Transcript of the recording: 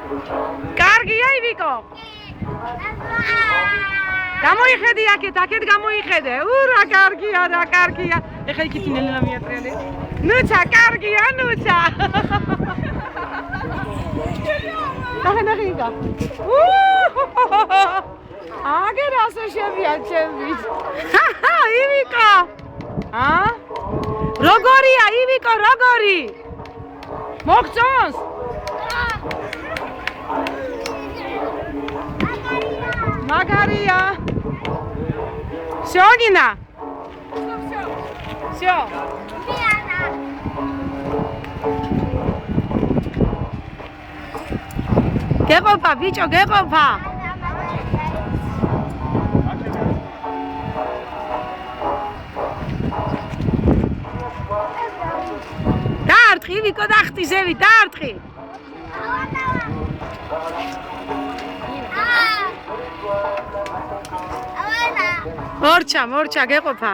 კარგია ივიკო? გამოიხედი აქეთ გამოიხედე. რა კარგია, რა კარგია. ეხლა იქით ნელა მიატრიალე. ნუცა, კარგია, ნუცა. ნახე. აგერ ასე შევიაჩებით. ივიკო. როგორია ივიკო, როგორი? მოგწონს? მაგარია. შოგინა. შო. გეყოფა ბიჭო, გეყოფა. დაარტყი ივიკო, დახტი ზევი, დაარტყი. მორჩა, გეყოფა.